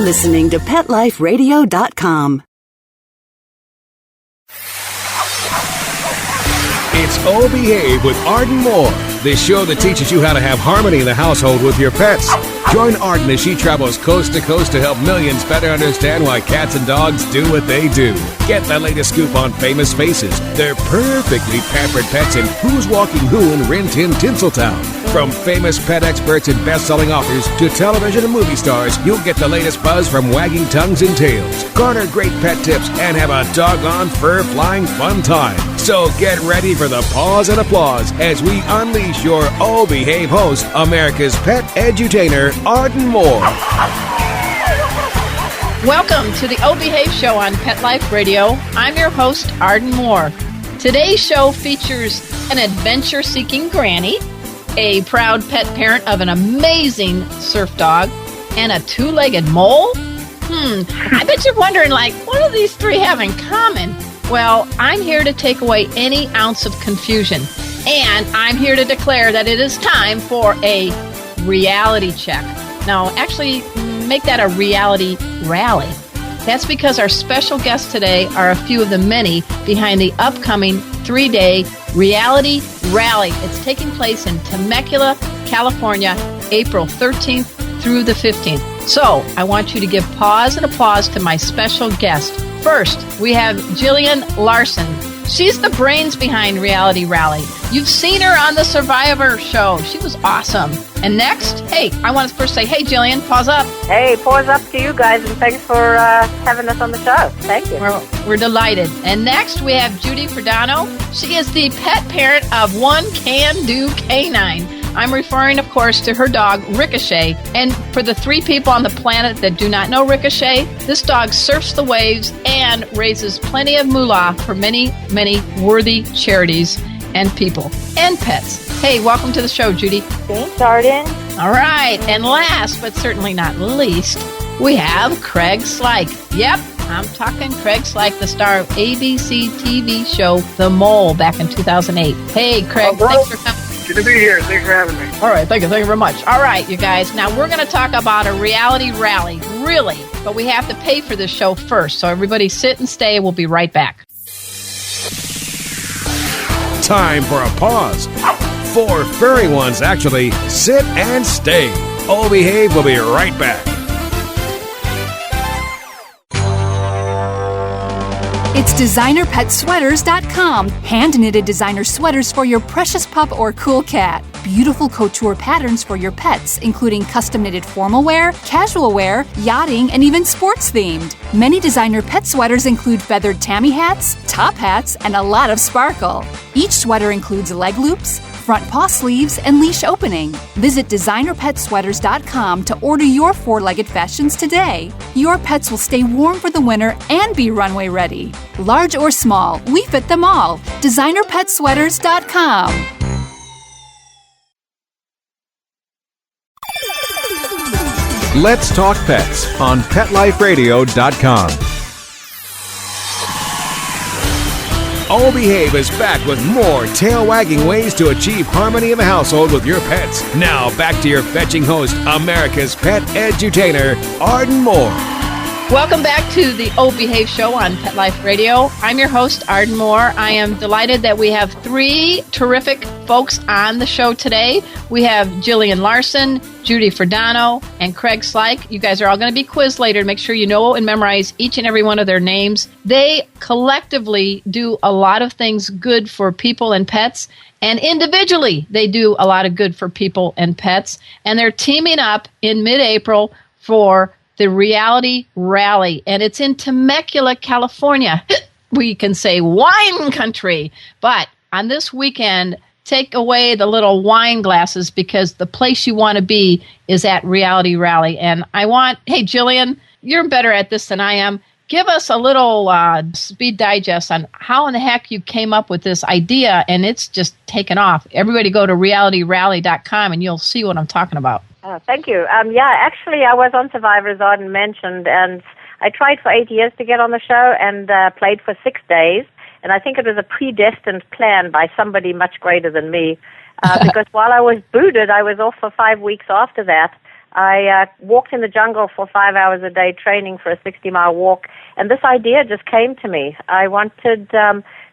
listening to PetLifeRadio.com. It's Oh Behave with Arden Moore, the show that teaches you how to have harmony in the household with your pets. Join Arden as she travels coast to coast to help millions better understand why cats and dogs do what they do. Get the latest scoop on famous faces, their perfectly pampered pets, and who's walking who in Rin Tin Tinseltown. From famous pet experts and best-selling authors to television and movie stars, you'll get the latest buzz from wagging tongues and tails. Garner great pet tips and have a doggone fur-flying fun time. So get ready for the pause and applause as we unleash your Oh Behave host, America's pet edutainer, Arden Moore. Welcome to the Oh Behave Show on Pet Life Radio. I'm your host, Arden Moore. Today's show features an adventure-seeking granny, a proud pet parent of an amazing surf dog, and a two-legged mole? I bet you're wondering, what do these three have in common? Well, I'm here to take away any ounce of confusion, and I'm here to declare that it is time for a reality check. Now, actually, make that a reality rally. That's because our special guests today are a few of the many behind the upcoming 3-day reality rally. It's taking place in Temecula, California, April 13th through the 15th. So I want you to give pause and applause to my special guest. First, we have Gillian Larson. She's the brains behind Reality Rally. You've seen her on the Survivor show. She was awesome. And next, I want to first say, hey, Gillian, pause up. Hey, pause up to you guys, and thanks for having us on the show. Thank you. We're delighted. And next, we have Judy Fridono. She is the pet parent of one can-do canine. I'm referring, of course, to her dog, Ricochet. And for the 3 people on the planet that do not know Ricochet, this dog surfs the waves and raises plenty of moolah for many, many worthy charities and people and pets. Hey, welcome to the show, Judy. Thanks, Arden. All right. And last, but certainly not least, we have Craig Slike. Yep, I'm talking Craig Slike, the star of ABC TV show The Mole back in 2008. Hey, Craig, thanks for coming. Good to be here. Thanks for having me. All right, thank you very much. All right, you guys. Now, we're going to talk about a reality rally, really, but we have to pay for this show first. So everybody sit and stay. We'll be right back. Time for a pause. 4 furry ones, actually. Sit and stay. Oh Behave will be right back. It's DesignerPetSweaters.com. Hand-knitted designer sweaters for your precious pup or cool cat. Beautiful couture patterns for your pets, including custom-knitted formal wear, casual wear, yachting, and even sports-themed. Many designer pet sweaters include feathered tammy hats, top hats, and a lot of sparkle. Each sweater includes leg loops, front paw sleeves, and leash opening. Visit DesignerPetSweaters.com to order your 4-legged fashions today. Your pets will stay warm for the winter and be runway ready. Large or small, we fit them all. DesignerPetSweaters.com. Let's Talk Pets on PetLifeRadio.com. Oh Behave is back with more tail-wagging ways to achieve harmony in the household with your pets. Now, back to your fetching host, America's pet edutainer, Arden Moore. Welcome back to the Oh Behave Show on Pet Life Radio. I'm your host, Arden Moore. I am delighted that we have 3 terrific folks on the show today. We have Gillian Larson, Judy Fridono, and Craig Slike. You guys are all going to be quizzed later to make sure you know and memorize each and every one of their names. They collectively do a lot of things good for people and pets, and individually they do a lot of good for people and pets. And they're teaming up in mid-April for the Reality Rally, and it's in Temecula, California. We can say wine country, but on this weekend, take away the little wine glasses because the place you want to be is at Reality Rally. And hey, Gillian, you're better at this than I am. Give us a little speed digest on how in the heck you came up with this idea, and it's just taken off. Everybody go to realityrally.com, and you'll see what I'm talking about. Oh, thank you. Actually, I was on Survivor, as Arden mentioned, and I tried for 8 years to get on the show and played for 6 days. And I think it was a predestined plan by somebody much greater than me, because while I was booted, I was off for 5 weeks after that. I walked in the jungle for 5 hours a day training for a 60-mile walk, and this idea just came to me. I wanted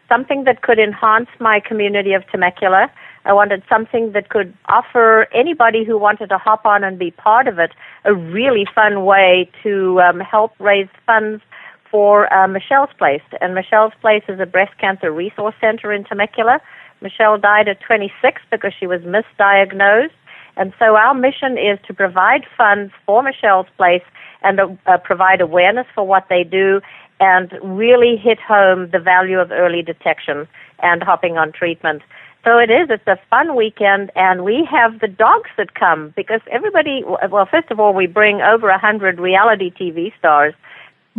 something that could enhance my community of Temecula. I wanted something that could offer anybody who wanted to hop on and be part of it a really fun way to help raise funds for Michelle's Place. And Michelle's Place is a breast cancer resource center in Temecula. Michelle died at 26 because she was misdiagnosed. And so our mission is to provide funds for Michelle's Place and provide awareness for what they do and really hit home the value of early detection and hopping on treatment. So it's a fun weekend, and we have the dogs that come because everybody, well, first of all, we bring over 100 reality TV stars.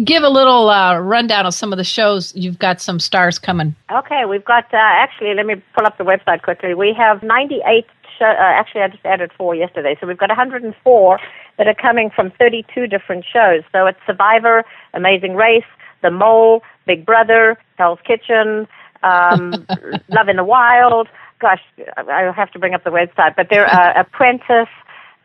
Give a little rundown of some of the shows. You've got some stars coming. Okay, we've got, actually, let me pull up the website quickly. We have 98 shows. Actually, I just added 4 yesterday. So we've got 104 that are coming from 32 different shows. So it's Survivor, Amazing Race, The Mole, Big Brother, Hell's Kitchen, Love in the Wild. Gosh, I have to bring up the website. But they're Apprentice.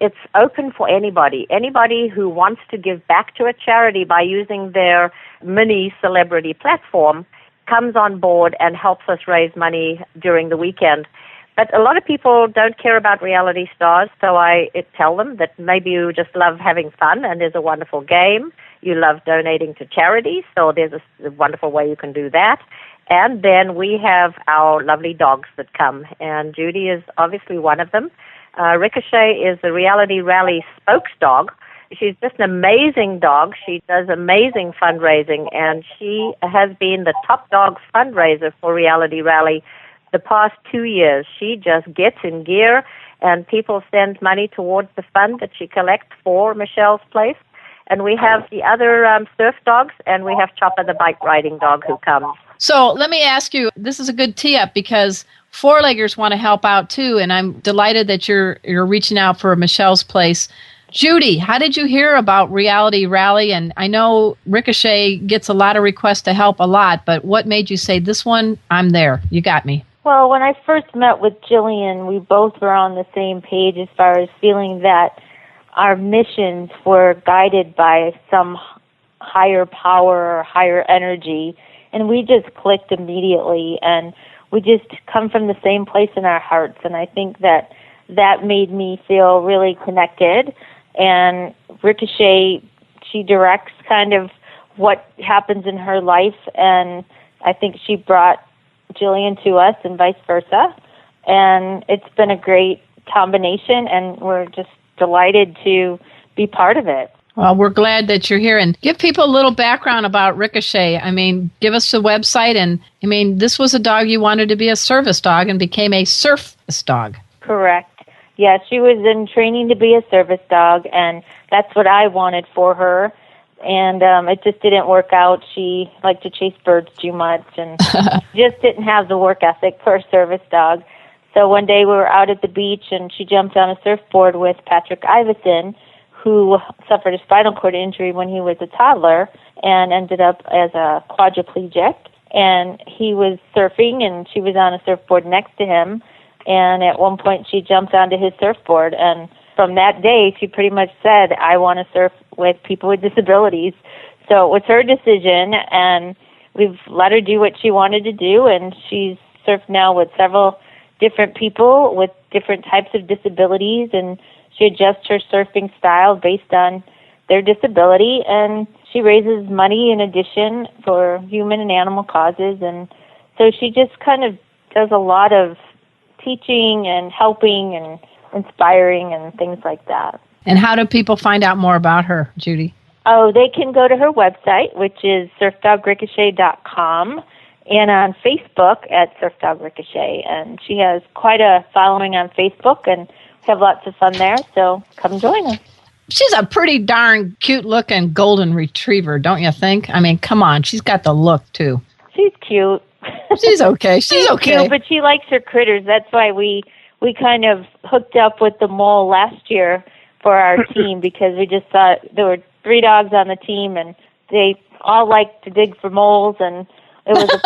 It's open for anybody. Anybody who wants to give back to a charity by using their mini celebrity platform comes on board and helps us raise money during the weekend. But a lot of people don't care about reality stars, so I tell them that maybe you just love having fun and there's a wonderful game. You love donating to charities, so there's a wonderful way you can do that. And then we have our lovely dogs that come, and Judy is obviously one of them. Ricochet is the Reality Rally spokes dog. She's just an amazing dog. She does amazing fundraising, and she has been the top dog fundraiser for Reality Rally the past 2 years. She just gets in gear, and people send money towards the fund that she collects for Michelle's Place. And we have the other surf dogs, and we have Chopper, the bike riding dog, who comes. So let me ask you, this is a good tee-up because four-leggers want to help out too, and I'm delighted that you're reaching out for Michelle's Place. Judy, how did you hear about Reality Rally? And I know Ricochet gets a lot of requests to help a lot, but what made you say, this one, I'm there, you got me? Well, when I first met with Gillian, we both were on the same page as far as feeling that our missions were guided by some higher power or higher energy, and we just clicked immediately, and we just come from the same place in our hearts, and I think that made me feel really connected. And Ricochet, she directs kind of what happens in her life, and I think she brought Gillian to us and vice versa, and it's been a great combination, and we're just delighted to be part of it. Well, we're glad that you're here. And give people a little background about Ricochet. I mean, give us the website. And, I mean, this was a dog you wanted to be a service dog and became a surface dog. Correct. Yeah, she was in training to be a service dog, and that's what I wanted for her. And it just didn't work out. She liked to chase birds too much and just didn't have the work ethic for a service dog. So one day we were out at the beach, and she jumped on a surfboard with Patrick Iveson, who suffered a spinal cord injury when he was a toddler and ended up as a quadriplegic. And he was surfing, and she was on a surfboard next to him. And at one point, she jumped onto his surfboard. And from that day, she pretty much said, I want to surf with people with disabilities. So it was her decision, and we've let her do what she wanted to do. And she's surfed now with several different people with different types of disabilities, and she adjusts her surfing style based on their disability, and she raises money in addition for human and animal causes. And so she just kind of does a lot of teaching and helping and inspiring and things like that. And how do people find out more about her, Judy? Oh, they can go to her website, which is surfdogricochet.com, and on Facebook at Surf Dog Ricochet. And she has quite a following on Facebook, and we have lots of fun there, so come join us. She's a pretty darn cute-looking golden retriever, don't you think? I mean, come on, she's got the look, too. She's cute. She's okay. She's okay. Cute, but she likes her critters. That's why we kind of hooked up with the Mole last year for our team, because we just thought there were 3 dogs on the team, and they all liked to dig for moles, and it was a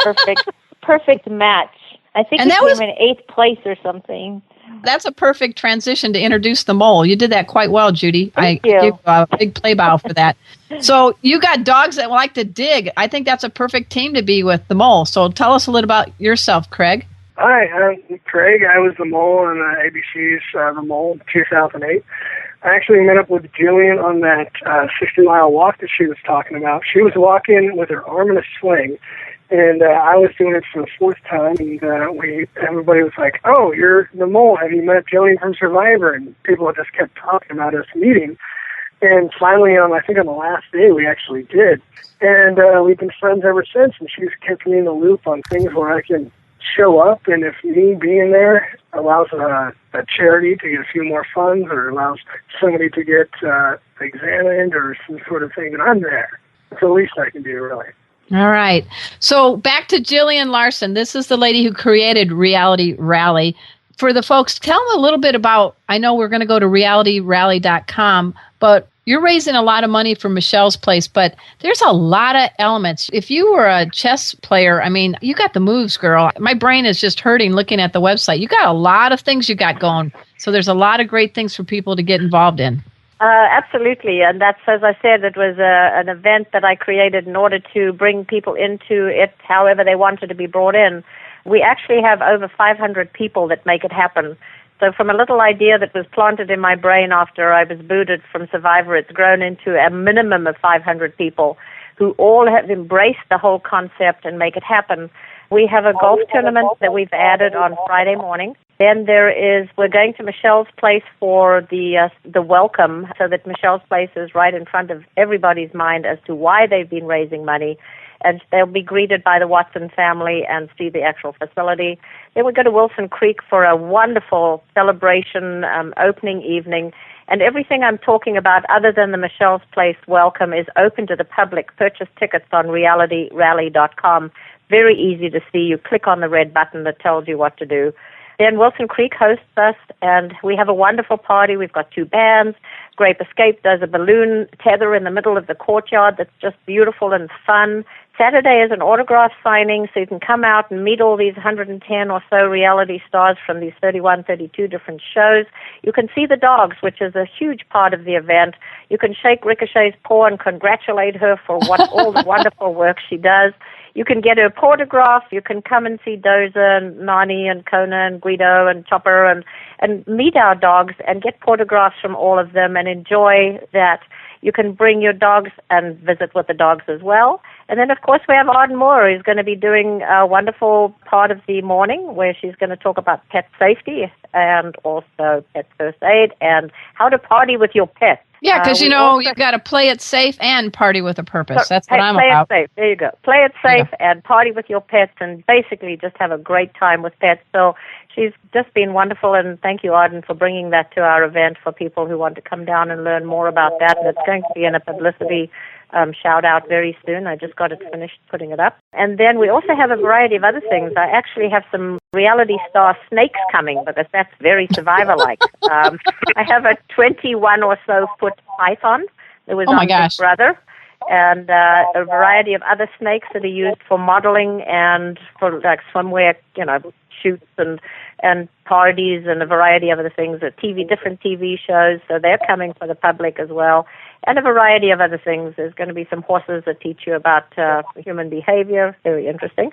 perfect match. I think we came in 8th place or something. that's a perfect transition to introduce the mole. You did that quite well, Judy. Thank I you. give you a big play bow for that. So you got dogs that like to dig. I think that's a perfect team to be with the mole. So tell us a little about yourself, Craig. Hi, I'm Craig. I was the mole in ABC's The Mole in 2008. I actually met up with Gillian on that 60-mile walk that she was talking about. She was walking with her arm in a sling, and I was doing it for the fourth time, and everybody was like, "Oh, you're the mole. Have you met Gillian from Survivor?" And people just kept talking about us meeting. And finally, I think on the last day, we actually did. And we've been friends ever since, and she's kept me in the loop on things where I can show up, and if me being there allows a charity to get a few more funds or allows somebody to get examined or some sort of thing, then I'm there. It's the least I can do, really. All right. So back to Gillian Larson. This is the lady who created Reality Rally. For the folks, tell them a little bit about, I know we're going to go to realityrally.com, but you're raising a lot of money for Michelle's Place, but there's a lot of elements. If you were a chess player, I mean, you got the moves, girl. My brain is just hurting looking at the website. You got a lot of things you got going. So there's a lot of great things for people to get involved in. Absolutely, and that's, as I said, it was an event that I created in order to bring people into it however they wanted to be brought in. We actually have over 500 people that make it happen. So from a little idea that was planted in my brain after I was booted from Survivor, it's grown into a minimum of 500 people who all have embraced the whole concept and make it happen. We have a golf tournament that we've added on Friday morning. Then we're going to Michelle's Place for the welcome, so that Michelle's Place is right in front of everybody's mind as to why they've been raising money. And they'll be greeted by the Watson family and see the actual facility. Then we go to Wilson Creek for a wonderful celebration opening evening. And everything I'm talking about other than the Michelle's Place welcome is open to the public. Purchase tickets on realityrally.com. Very easy to see. You click on the red button that tells you what to do. Then Wilson Creek hosts us, and we have a wonderful party. We've got 2 bands. Grape Escape does a balloon tether in the middle of the courtyard that's just beautiful and fun. Saturday is an autograph signing, so you can come out and meet all these 110 or so reality stars from these 31, 32 different shows. You can see the dogs, which is a huge part of the event. You can shake Ricochet's paw and congratulate her for all the wonderful work she does. You can get her autograph. You can come and see Doza and Nani and Kona and Guido and Chopper and meet our dogs and get photographs from all of them and enjoy that. You can bring your dogs and visit with the dogs as well. And then, of course, we have Arden Moore, who's going to be doing a wonderful part of the morning where she's going to talk about pet safety and also pet first aid and how to party with your pet. Yeah, because, you've got to play it safe and party with a purpose. That's what I'm about. Play it safe. There you go. Play it safe and party with your pets and basically just have a great time with pets. So she's just been wonderful, and thank you, Arden, for bringing that to our event for people who want to come down and learn more about that. And it's going to be in a publicity shout-out very soon. I just got it finished putting it up. And then we also have a variety of other things. I actually have some reality star snakes coming because that's very Survivor-like. I have a 21 or so foot python that was on Big Brother, and a variety of other snakes that are used for modeling and for like swimwear, shoots and parties and a variety of other things, different TV shows. So they're coming for the public as well. And a variety of other things. There's going to be some horses that teach you about human behavior, very interesting,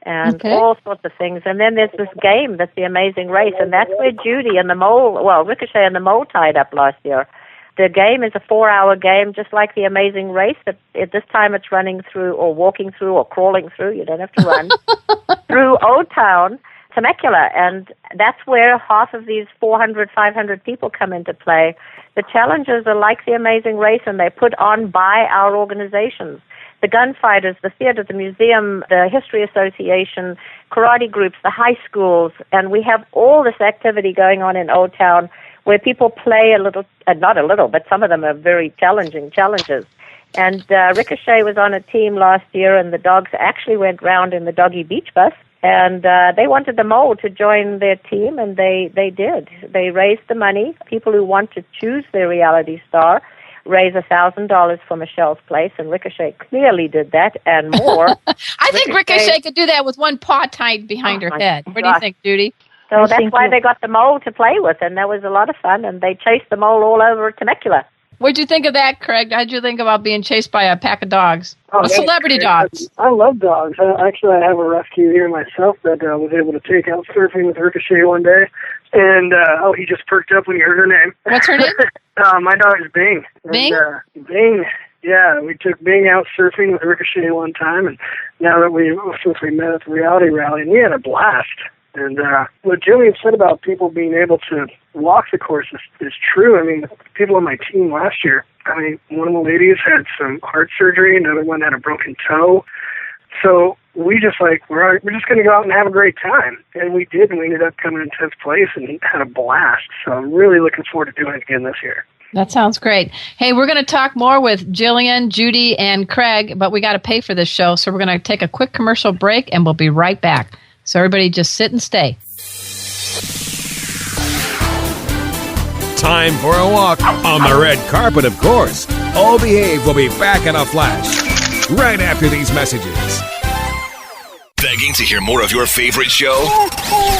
and all sorts of things. And then there's this game that's the Amazing Race, and that's where Judy and Ricochet and the Mole tied up last year. The game is a 4-hour game, just like the Amazing Race. At this time it's running through or walking through or crawling through, you don't have to run, through Old Town, Temecula, and that's where half of these 400, 500 people come into play. The challenges are like the Amazing Race, and they're put on by our organizations. The gunfighters, the theater, the museum, the history association, karate groups, the high schools, and we have all this activity going on in Old Town where people play not a little, but some of them are very challenging challenges. And Ricochet was on a team last year, and the dogs actually went round in the doggy beach bus. And they wanted the Mole to join their team, and they did. They raised the money. People who want to choose their reality star raise $1,000 for Michelle's Place, and Ricochet clearly did that and more. I think Ricochet could do that with one paw tied behind her head. What do you think, Judy? So that's why they got the mole to play with, and that was a lot of fun, and they chased the mole all over Temecula. What'd you think of that, Craig? How'd you think about being chased by a pack of dogs? Celebrity dogs. I love dogs. Actually, I have a rescue here myself that was able to take out surfing with Ricochet one day. And, he just perked up when he heard her name. What's her name? My dog is Bing. Bing? And, Bing. Yeah, we took Bing out surfing with Ricochet one time, and since we met at the reality rally, and we had a blast. And what Gillian said about people being able to walk the course is true. I mean, the people on my team last year, one of the ladies had some heart surgery, another one had a broken toe. So we just we're just going to go out and have a great time. And we did, and we ended up coming in 10th place and had a blast. So I'm really looking forward to doing it again this year. That sounds great. Hey, we're going to talk more with Gillian, Judy, and Craig, but we got to pay for this show. So we're going to take a quick commercial break, and we'll be right back. So everybody just sit and stay. Time for a walk on the red carpet, of course. All Behave will be back in a flash right after these messages. Begging to hear more of your favorite show?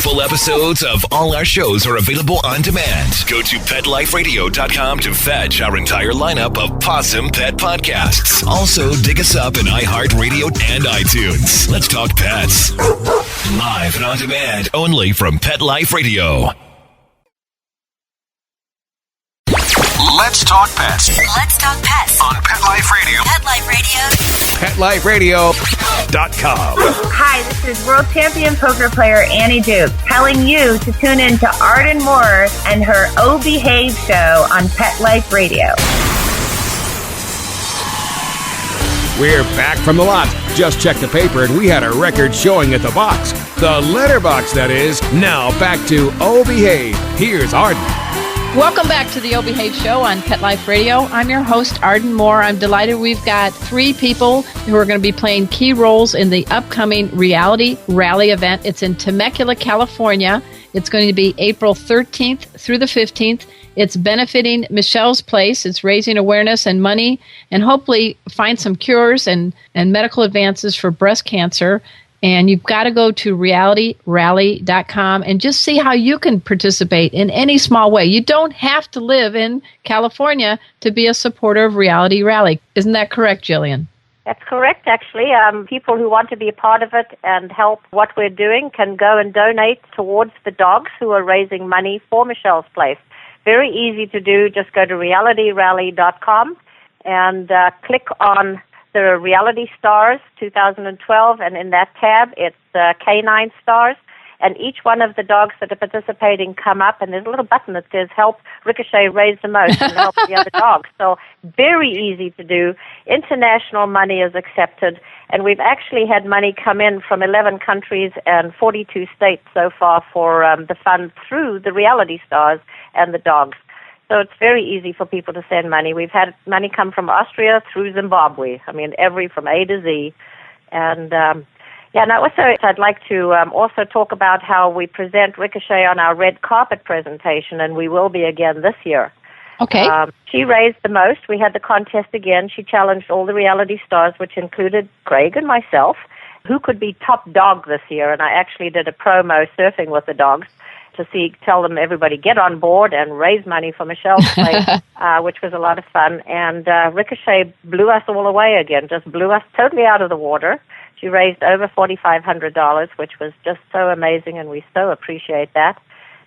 Full episodes of all our shows are available on demand. Go to PetLifeRadio.com to fetch our entire lineup of Possum Pet podcasts. Also, dig us up in iHeartRadio and iTunes. Let's talk pets. Live and on demand, only from Pet Life Radio. Let's talk pets. Let's talk pets On Pet Life Radio. Pet Life Radio. PetLifeRadio.com. Hi, this is world champion poker player Annie Duke telling you to tune in to Arden Moore and her O Behave show on Pet Life Radio. We're back from the lot. Just checked the paper and we had a record showing at the box. The letterbox, that is. Now back to O Behave. Here's Arden. Welcome back to the O Behave Show on Pet Life Radio. I'm your host, Arden Moore. I'm delighted we've got 3 people who are going to be playing key roles in the upcoming Reality Rally event. It's in Temecula, California. It's going to be April 13th through the 15th. It's benefiting Michelle's Place. It's raising awareness and money and hopefully find some cures and medical advances for breast cancer. And you've got to go to realityrally.com and just see how you can participate in any small way. You don't have to live in California to be a supporter of Reality Rally. Isn't that correct, Gillian? That's correct, actually. People who want to be a part of it and help what we're doing can go and donate towards the dogs who are raising money for Michelle's Place. Very easy to do. Just go to realityrally.com and click on the Reality Stars 2012, and in that tab, it's Canine Stars, and each one of the dogs that are participating come up, and there's a little button that says Help Ricochet Raise the Most and help the other dogs. So very easy to do. International money is accepted, and we've actually had money come in from 11 countries and 42 states so far for the fund through the Reality Stars and the dogs. So it's very easy for people to send money. We've had money come from Austria through Zimbabwe. From A to Z. And, I'd like to also talk about how we present Ricochet on our red carpet presentation, and we will be again this year. Okay. She raised the most. We had the contest again. She challenged all the Reality Stars, which included Craig and myself, who could be top dog this year. And I actually did a promo surfing with the dogs to tell them everybody get on board and raise money for Michelle's Place, which was a lot of fun. And Ricochet blew us all away again, just blew us totally out of the water. She raised over $4,500, which was just so amazing, and we so appreciate that.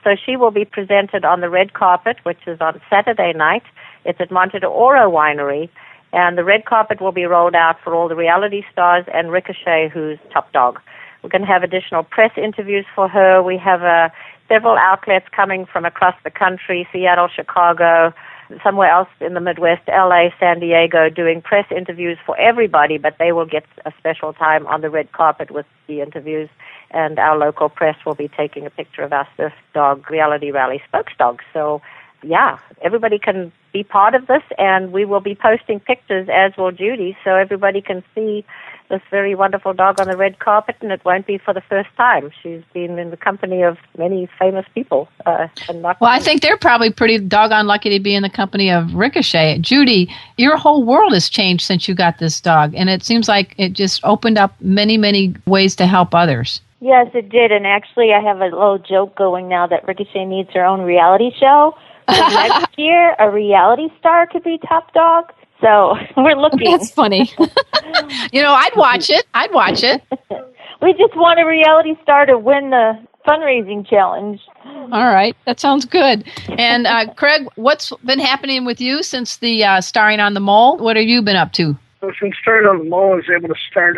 So she will be presented on the red carpet, which is on Saturday night. It's at Monte de Oro Winery, and the red carpet will be rolled out for all the Reality Stars and Ricochet, who's top dog. We're going to have additional press interviews for her. We have several outlets coming from across the country, Seattle, Chicago, somewhere else in the Midwest, LA, San Diego, doing press interviews for everybody, but they will get a special time on the red carpet with the interviews, and our local press will be taking a picture of our surf dog Reality Rally spokesdog. So, yeah, everybody can be part of this, and we will be posting pictures, as will Judy, so everybody can see this very wonderful dog on the red carpet, and it won't be for the first time. She's been in the company of many famous people. I think they're probably pretty doggone lucky to be in the company of Ricochet. Judy, your whole world has changed since you got this dog, and it seems like it just opened up many, many ways to help others. Yes, it did. And actually, I have a little joke going now that Ricochet needs her own reality show. So next year, a reality star could be top dog. So we're looking. That's funny. I'd watch it. We just want a reality star to win the fundraising challenge. All right. That sounds good. And Craig, what's been happening with you since the starring on The Mole? What have you been up to? So since starting on The Mole, I was able to start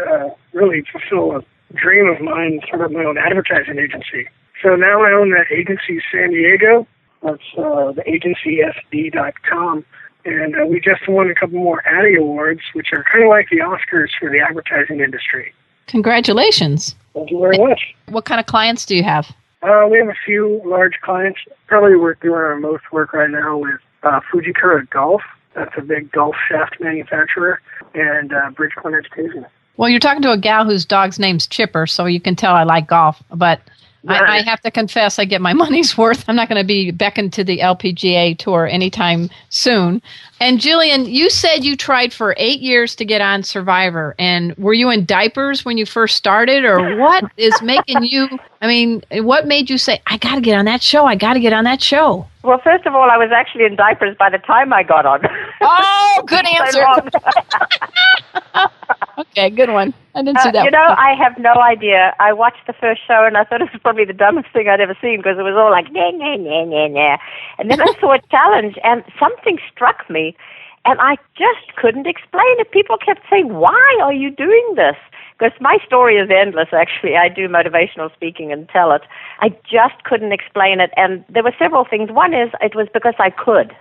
really fulfill a dream of mine, start up my own advertising agency. So now I own that agency, San Diego. That's the agencysd.com. And we just won a couple more Addy Awards, which are kind of like the Oscars for the advertising industry. Congratulations. Thank you very much. What kind of clients do you have? We have a few large clients. Probably we're doing our most work right now with Fujikura Golf. That's a big golf shaft manufacturer. And Bridgepoint Education. Well, you're talking to a gal whose dog's name's Chipper, so you can tell I like golf. But I have to confess, I get my money's worth. I'm not going to be beckoned to the LPGA tour anytime soon. And Gillian, you said you tried for 8 years to get on Survivor. And were you in diapers when you first started? Or what is making you, what made you say, I got to get on that show, I got to get on that show? Well, first of all, I was actually in diapers by the time I got on. Oh, good answer. Okay, good one. I didn't see that. I have no idea. I watched the first show and I thought it was probably the dumbest thing I'd ever seen because it was all like, nah, nah, nah, nah, nah. And then I saw a challenge and something struck me and I just couldn't explain it. People kept saying, why are you doing this? Because my story is endless, actually. I do motivational speaking and tell it. I just couldn't explain it. And there were several things. One is it was because I could.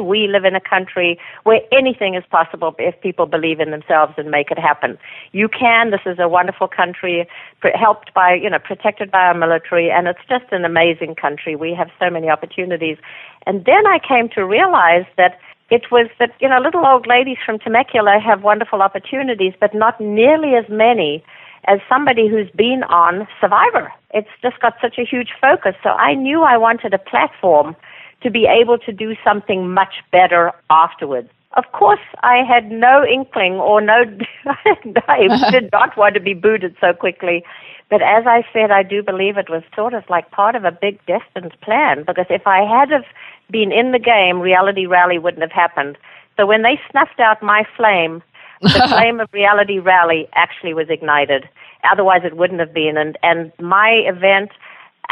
We live in a country where anything is possible if people believe in themselves and make it happen. You can. This is a wonderful country, helped by, protected by our military. And it's just an amazing country. We have so many opportunities. And then I came to realize that it was that, little old ladies from Temecula have wonderful opportunities, but not nearly as many as somebody who's been on Survivor. It's just got such a huge focus. So I knew I wanted a platform to be able to do something much better afterwards. Of course, I had no inkling I did not want to be booted so quickly. But as I said, I do believe it was sort of like part of a big destined plan, because if I had have been in the game, Reality Rally wouldn't have happened. So when they snuffed out my flame, the flame of Reality Rally actually was ignited. Otherwise, it wouldn't have been. And my event,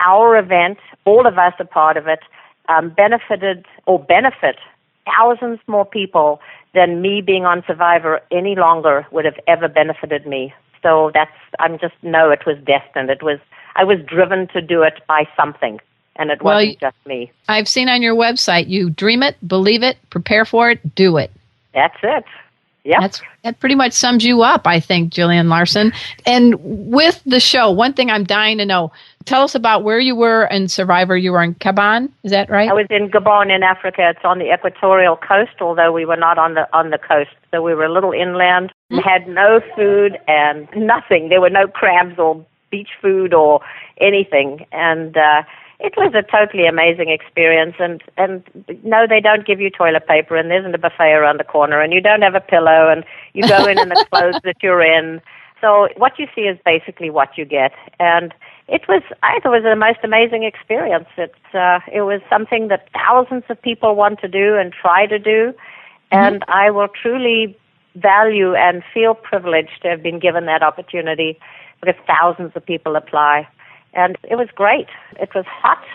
our event, all of us are part of it, benefit thousands more people than me being on Survivor any longer would have ever benefited me. So it was destined. I was driven to do it by something, and it wasn't just me. I've seen on your website, you dream it, believe it, prepare for it, do it. That's it. Yeah. That pretty much sums you up, I think, Gillian Larson. And with the show, one thing I'm dying to know, tell us about where you were in Survivor. You were in Gabon, is that right? I was in Gabon in Africa. It's on the equatorial coast, although we were not on the coast. So we were a little inland, had no food and nothing. There were no crabs or beach food or anything. And it was a totally amazing experience. And no, they don't give you toilet paper, and there isn't a buffet around the corner, and you don't have a pillow, and you go in the clothes that you're in. So what you see is basically what you get. And I thought it was the most amazing experience. It was something that thousands of people want to do and try to do. And I will truly value and feel privileged to have been given that opportunity, because thousands of people apply. And it was great. It was hot.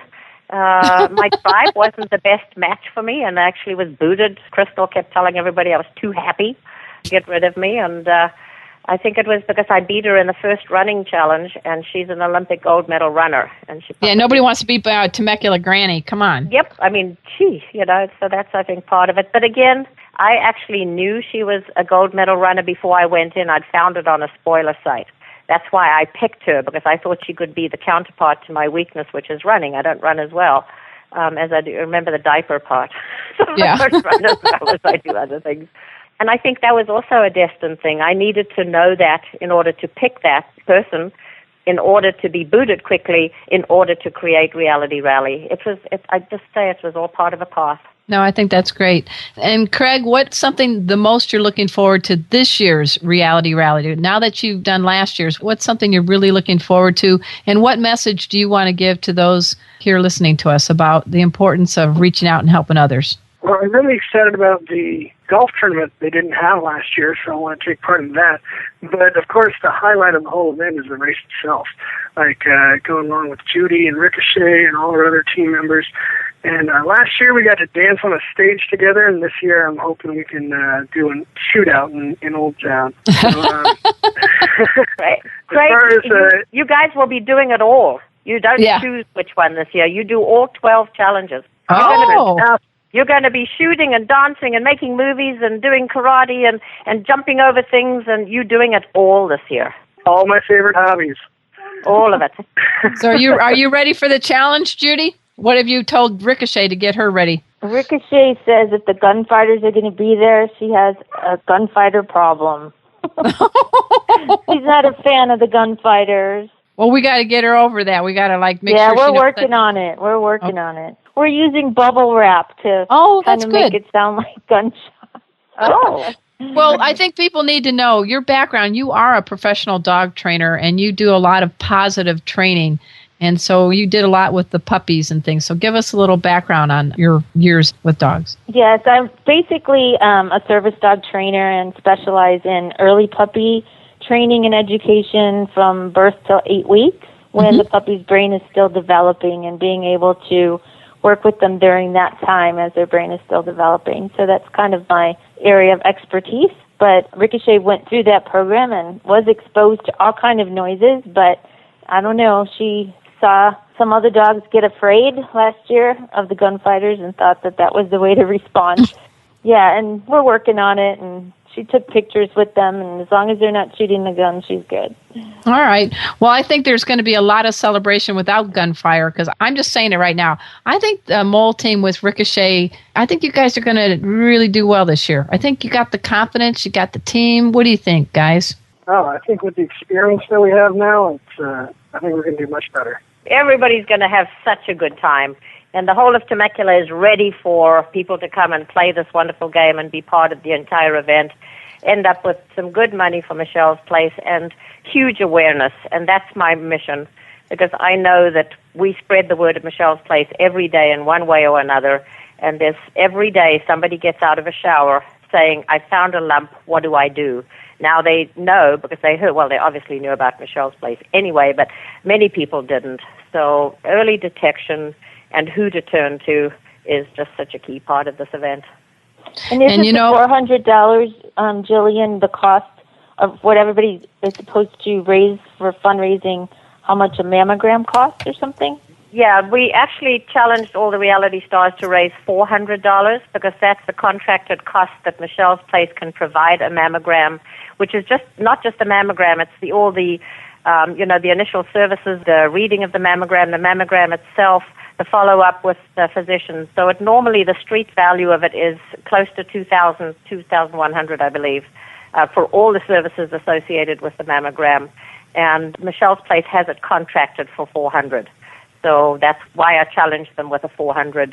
My tribe wasn't the best match for me, and I actually was booted. Crystal kept telling everybody I was too happy to get rid of me, and I think it was because I beat her in the first running challenge, and she's an Olympic gold medal runner. And nobody wants to beat Temecula Granny. Come on. Yep. So that's, I think, part of it. But again, I actually knew she was a gold medal runner before I went in. I'd found it on a spoiler site. That's why I picked her, because I thought she could be the counterpart to my weakness, which is running. I don't run as well as I do. Remember the diaper part. Yeah. I don't run as well as I do other things. And I think that was also a destined thing. I needed to know that in order to pick that person, in order to be booted quickly, in order to create Reality Rally. I just say it was all part of a path. No, I think that's great. And Craig, what's something the most you're looking forward to this year's Reality Rally? Now that you've done last year's, what's something you're really looking forward to? And what message do you want to give to those here listening to us about the importance of reaching out and helping others? Well, I'm really excited about the golf tournament they didn't have last year, so I want to take part in that. But, of course, the highlight of the whole event is the race itself, like going along with Judy and Ricochet and all our other team members. And last year we got to dance on a stage together, and this year I'm hoping we can do a shootout in Old Town. So, Great. You guys will be doing it all. You don't choose which one this year. You do all 12 challenges. You're going to be shooting and dancing and making movies and doing karate and jumping over things, and you doing it all this year. All my favorite hobbies. All of it. So are you ready for the challenge, Judy? What have you told Ricochet to get her ready? Ricochet says if the gunfighters are going to be there, she has a gunfighter problem. She's not a fan of the gunfighters. Well, we got to get her over that. We got to make sure. Yeah, we're working on it. We're working on it. We're using bubble wrap to kind of make it sound like gunshots. Oh. Well, I think people need to know your background. You are a professional dog trainer, and you do a lot of positive training. And so you did a lot with the puppies and things. So give us a little background on your years with dogs. Yes, I'm basically a service dog trainer and specialize in early puppy training and education from birth till 8 weeks, when the puppy's brain is still developing, and being able to work with them during that time as their brain is still developing. So that's kind of my area of expertise. But Ricochet went through that program and was exposed to all kind of noises, but I don't know, she saw some other dogs get afraid last year of the gunfighters and thought that was the way to respond. Yeah, and we're working on it, and she took pictures with them, and as long as they're not shooting the gun, she's good. All right. Well, I think there's going to be a lot of celebration without gunfire, because I'm just saying it right now. I think the mole team with Ricochet, I think you guys are going to really do well this year. I think you got the confidence, you got the team. What do you think, guys? Oh, I think with the experience that we have now, I think we're going to do much better. Everybody's going to have such a good time. And the whole of Temecula is ready for people to come and play this wonderful game and be part of the entire event, end up with some good money for Michelle's Place and huge awareness. And that's my mission, because I know that we spread the word of Michelle's Place every day in one way or another. And there's every day somebody gets out of a shower saying, I found a lump, what do I do? Now they know because they heard, well, they obviously knew about Michelle's Place anyway, but many people didn't. So early detection and who to turn to is just such a key part of this event. And isn't the $400, Gillian, the cost of what everybody is supposed to raise for fundraising, how much a mammogram costs or something? Yeah, we actually challenged all the reality stars to raise $400 because that's the contracted cost that Michelle's Place can provide a mammogram, which is just not just a mammogram, it's the initial services, the reading of the mammogram itself, the follow-up with the physicians. So normally the street value of it is close to $2,000, $2,100, I believe, for all the services associated with the mammogram. And Michelle's Place has it contracted for $400. So that's why I challenged them with a $400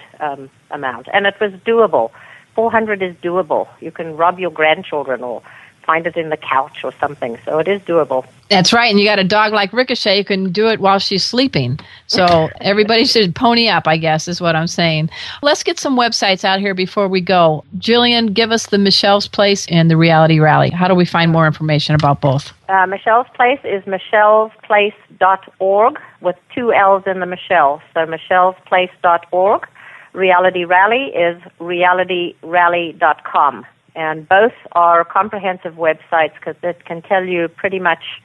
amount. And it was doable. $400 is doable. You can rob your grandchildren or find it in the couch or something. So it is doable. That's right. And you got a dog like Ricochet, you can do it while she's sleeping. So everybody should pony up, I guess, is what I'm saying. Let's get some websites out here before we go. Gillian, give us the Michelle's Place and the Reality Rally. How do we find more information about both? Michelle's Place is michellesplace.org with 2 L's in the Michelle. So michellesplace.org. Reality Rally is realityrally.com. And both are comprehensive websites because it can tell you pretty much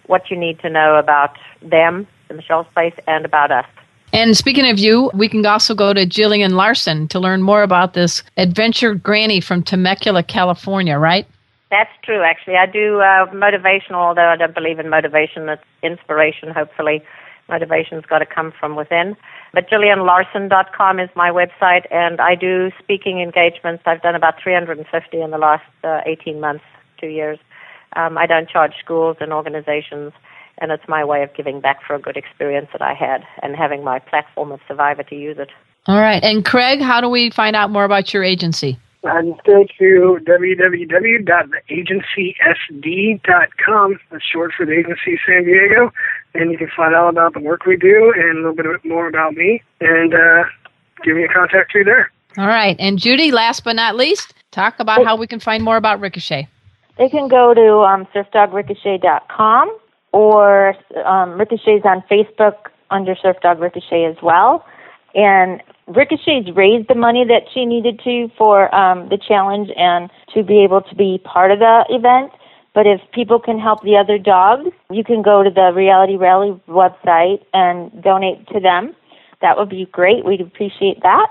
what you need to know about them, the Michelle's Place, and about us. And speaking of you, we can also go to Gillian Larson to learn more about this adventure granny from Temecula, California, right? That's true, actually. I do motivational, although I don't believe in motivation. It's inspiration, hopefully. Motivation's got to come from within. But GillianLarson.com is my website, and I do speaking engagements. I've done about 350 in the last 18 months, 2 years. I don't charge schools and organizations, and it's my way of giving back for a good experience that I had and having my platform of Survivor to use it. All right. And Craig, how do we find out more about your agency? Go to www.theagencysd.com. That's short for the Agency San Diego. And you can find out about the work we do and a little bit more about me. And give me a contact through there. All right. And Judy, last but not least, talk about how we can find more about Ricochet. They can go to surfdogricochet.com, or Ricochet's on Facebook under Surf Dog Ricochet as well. And Ricochet's raised the money that she needed to for the challenge and to be able to be part of the event. But if people can help the other dogs, you can go to the Reality Rally website and donate to them. That would be great. We'd appreciate that.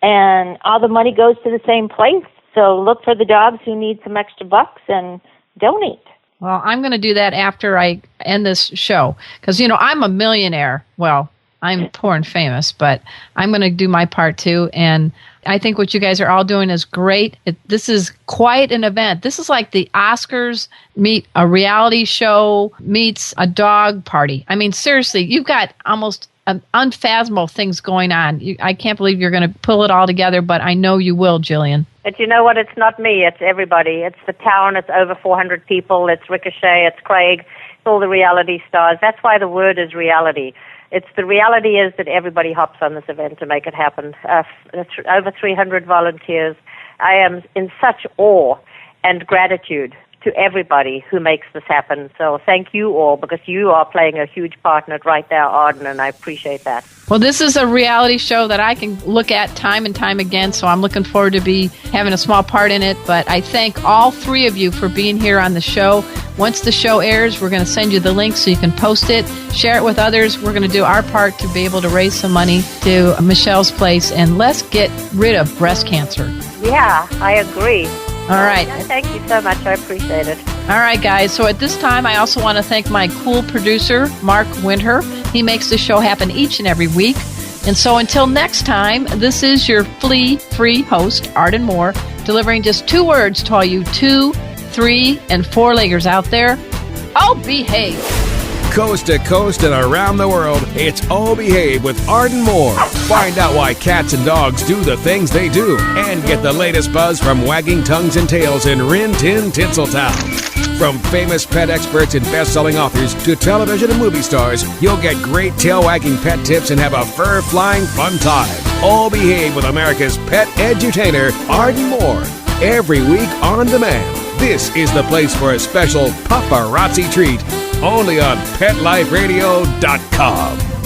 And all the money goes to the same place. So look for the dogs who need some extra bucks and donate. Well, I'm going to do that after I end this show. Because, I'm a millionaire. Well, I'm poor and famous, but I'm going to do my part too. And I think what you guys are all doing is great. This is quite an event. This is like the Oscars meet a reality show meets a dog party. I mean, seriously, you've got almost unfathomable things going on. I can't believe you're going to pull it all together, but I know you will, Gillian. But you know what? It's not me. It's everybody. It's the town. It's over 400 people. It's Ricochet. It's Craig. It's all the reality stars. That's why the word is reality. The reality is that everybody hops on this event to make it happen. Over 300 volunteers. I am in such awe and gratitude to everybody who makes this happen. So thank you all, because you are playing a huge part in it right now, Arden, and I appreciate that. Well, this is a reality show that I can look at time and time again, so I'm looking forward to be having a small part in it. But I thank all three of you for being here on the show. Once the show airs, we're going to send you the link so you can post it, share it with others. We're going to do our part to be able to raise some money to Michelle's place, and let's get rid of breast cancer. Yeah, I agree. All right. Thank you so much. I appreciate it. All right, guys. So at this time, I also want to thank my cool producer, Mark Winter. He makes the show happen each and every week. And so until next time, this is your flea-free host, Arden Moore, delivering just 2 words to all you 2, 3, and 4-leggers out there. Oh, behave. Coast to coast and around the world, it's Oh Behave with Arden Moore. Find out why cats and dogs do the things they do, and get the latest buzz from wagging tongues and tails in Rin Tin Tinseltown. From famous pet experts and best-selling authors to television and movie stars, you'll get great tail-wagging pet tips and have a fur-flying fun time. Oh Behave with America's pet edutainer, Arden Moore. Every week on demand. This is the place for a special paparazzi treat. Only on PetLifeRadio.com.